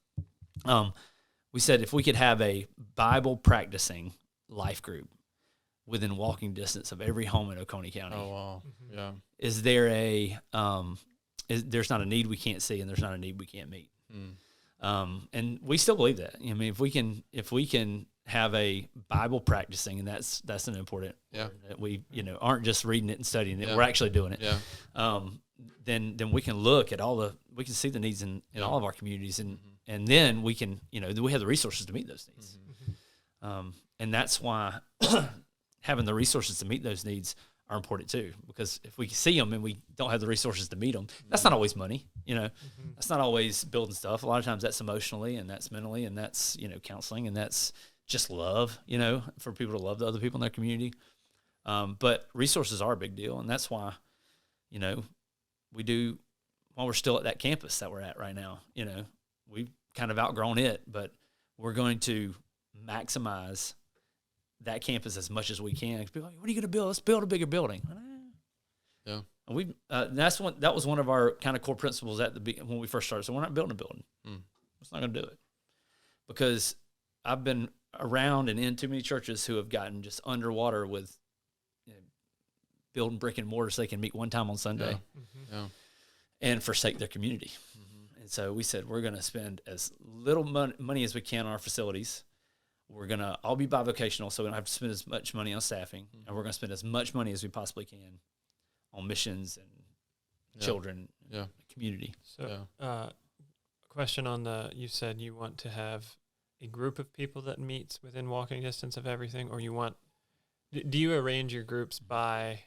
we said, if we could have a Bible practicing life group within walking distance of every home in Oconee County. Oh, wow. Yeah. Is there there's not a need we can't see, and there's not a need we can't meet. And we still believe that. I mean, if we can have a Bible practicing, and that's an important word, that we aren't just reading it and studying it, we're actually doing it. then we can look at we can see the needs in all of our communities, and then we can, we have the resources to meet those needs. And that's why having the resources to meet those needs are important too, because if we see them and we don't have the resources to meet them, that's not always money, that's not always building stuff. A lot of times that's emotionally, and that's mentally, and that's, counseling, and that's just love, for people to love the other people in their community. But resources are a big deal. And that's why, we do, while we're still at that campus that we're at right now, we've kind of outgrown it, but we're going to maximize that campus as much as we can. People are like, what are you going to build? Let's build a bigger building. Yeah. And that was one of our kind of core principles when we first started. So we're not building a building. It's not going to do it, because I've been around and in too many churches who have gotten just underwater with building brick and mortar so they can meet one time on Sunday and forsake their community. And so we said, we're going to spend as little money as we can on our facilities. We're going to all be bivocational, so we don't have to spend as much money on staffing, and we're going to spend as much money as we possibly can on missions and children and community. So question on you said you want to have a group of people that meets within walking distance of everything, or do you arrange your groups by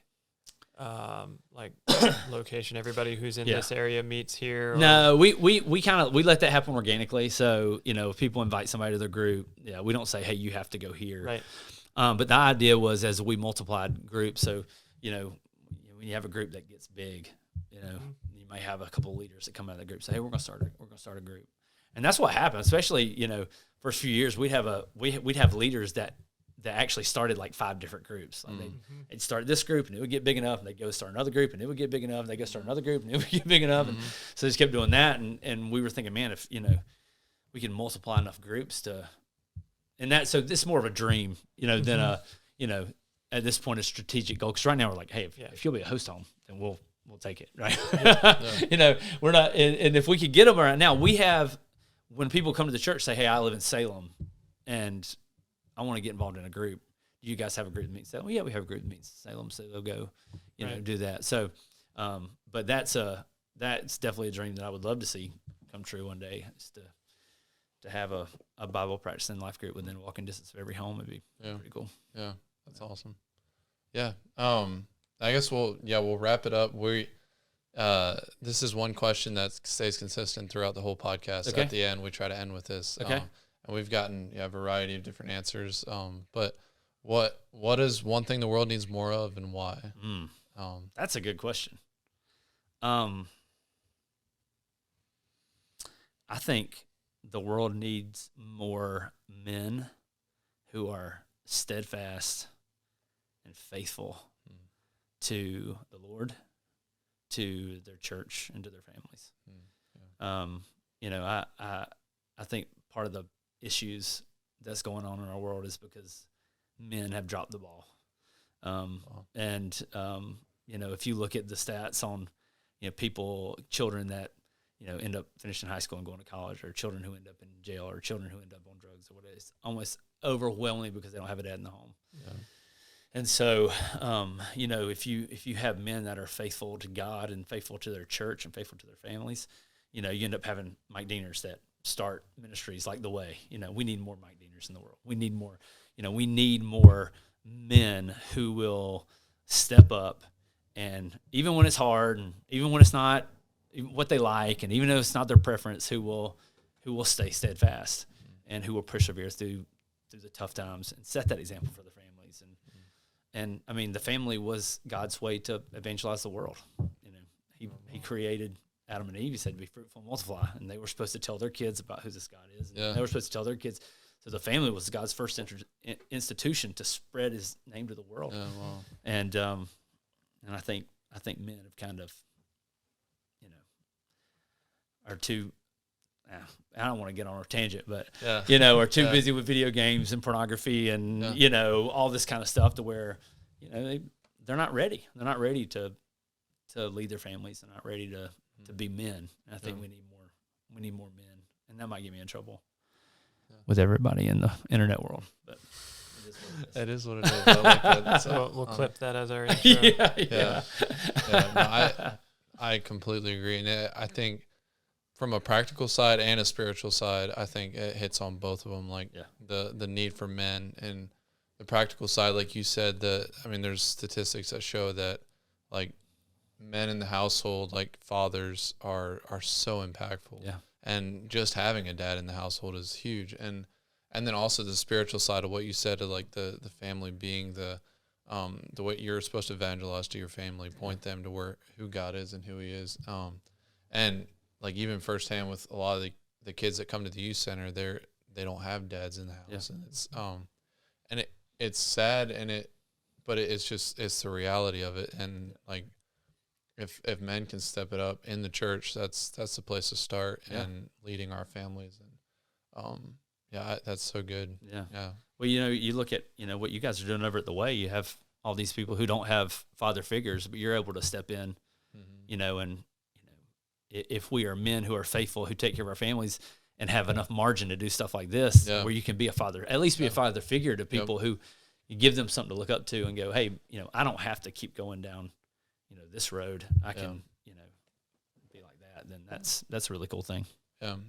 location? Everybody who's in this area meets here? Or? No, we let that happen organically. So, if people invite somebody to their group, we don't say, hey, you have to go here. Right. But the idea was, as we multiplied groups, so, when you have a group that gets big, you may have a couple of leaders that come out of the group and say, hey, we're going to start a group. And that's what happened, especially, first few years, we'd have leaders that actually started like 5 different groups. Like they'd start this group and it would get big enough, and they'd go start another group and it would get big enough, and they'd go start another group and it would get big enough. And so they just kept doing that. And we were thinking, man, if, we can multiply enough groups so this is more of a dream, than at this point a strategic goal. Cause right now we're like, hey, if you'll be a host home, then we'll take it. Right. We're not, and if we could get them right now, we have, when people come to the church, say, hey, I live in Salem and I want to get involved in a group. Do you guys have a group that meets Salem? Well, yeah, we have a group that meets Salem, so they'll go, do that. So, but that's definitely a dream that I would love to see come true one day. Is to have a Bible practicing life group within walking distance of every home would be pretty cool. Yeah, that's awesome. Yeah, I guess we'll wrap it up. This is one question that stays consistent throughout the whole podcast. Okay. At the end, we try to end with this. Okay. And we've gotten a variety of different answers. But what is one thing the world needs more of, and why? That's a good question. I think the world needs more men who are steadfast and faithful to the Lord, to their church, and to their families. I think part of the issues that's going on in our world is because men have dropped the ball. And if you look at the stats on, children that, end up finishing high school and going to college, or children who end up in jail, or children who end up on drugs, or whatever, it's almost overwhelming because they don't have a dad in the home. Yeah. And so, if you have men that are faithful to God and faithful to their church and faithful to their families, you end up having Mike Deaners that start ministries like The Way. We need more Mike Deaners in the world. We need more, we need more men who will step up, and even when it's hard, and even when it's not what they like, and even if it's not their preference, who will stay steadfast and who will persevere through the tough times and set that example for their families. And I mean, the family was God's way to evangelize the world. He created Adam and Eve. He said, be fruitful and multiply. And they were supposed to tell their kids about who this God is. And they were supposed to tell their kids. So the family was God's first institution to spread his name to the world. Yeah, wow. And I think men have kind of, are too, I don't want to get on a tangent, but, are too busy with video games and pornography and, all this kind of stuff to where, they're not ready. They're not ready to lead their families. They're not ready to be men. And I think we need more men, and that might get me in trouble with everybody in the internet world. But it is what it is. I like that. So we'll clip that as our intro. No, I completely agree. And I think from a practical side and a spiritual side, I think it hits on both of them. Like the need for men, and the practical side, like you said, there's statistics that show that like men in the household, like fathers, are so impactful. Yeah. And just having a dad in the household is huge. And then also the spiritual side of what you said, of like the family being the way you're supposed to evangelize to your family, point them to who God is and who He is. And like even firsthand with a lot of the kids that come to the youth center, they don't have dads in the house, and it's it's sad, but it's the reality of it. And like if men can step it up in the church, that's the place to start, and leading our families. And that's so good. Yeah. Well, you look at what you guys are doing over at the Way. You have all these people who don't have father figures, but you're able to step in, and if we are men who are faithful, who take care of our families and have enough margin to do stuff like this, where you can be a father, at least be a father figure to people who you give them something to look up to and go, hey, I don't have to keep going down, this road. I can, be like that. Then that's a really cool thing. Yeah. Do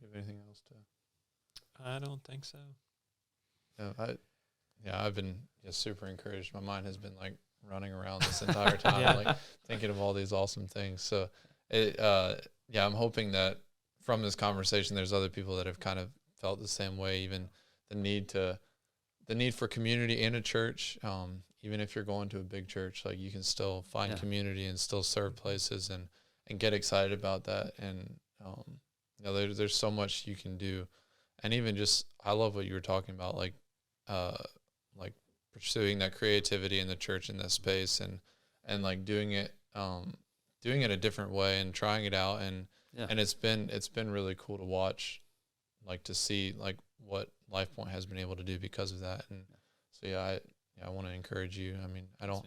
you have anything else to? I don't think so. I've been just super encouraged. My mind has been like running around this entire time, like thinking of all these awesome things. So, I'm hoping that from this conversation, there's other people that have kind of felt the same way. Even the need for community in a church. Even if you're going to a big church, like you can still find community and still serve places and get excited about that. And there's so much you can do. And even just, I love what you were talking about, like pursuing that creativity in the church in that space, and like doing it a different way and trying it out. And it's been really cool to watch, like to see like what Lifepoint has been able to do because of that. And so, I want to encourage you. I mean, I don't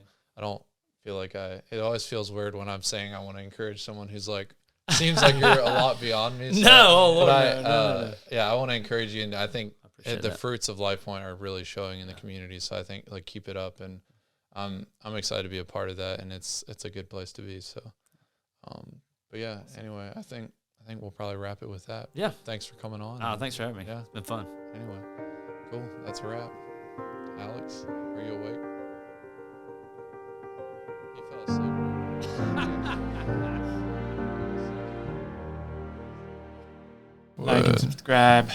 feel like it always feels weird when I'm saying I want to encourage someone who's like, seems like you're a lot beyond me. So, no. I want to encourage you, and I think the fruits of Lifepoint are really showing in the community. So I think like keep it up, and I'm excited to be a part of that, and it's a good place to be. So, anyway, I think we'll probably wrap it with that. Yeah. Thanks for coming on. Thanks for having me. Yeah, it's been fun. Anyway, cool. That's a wrap. Alex, are you awake? He fell asleep. Like and subscribe.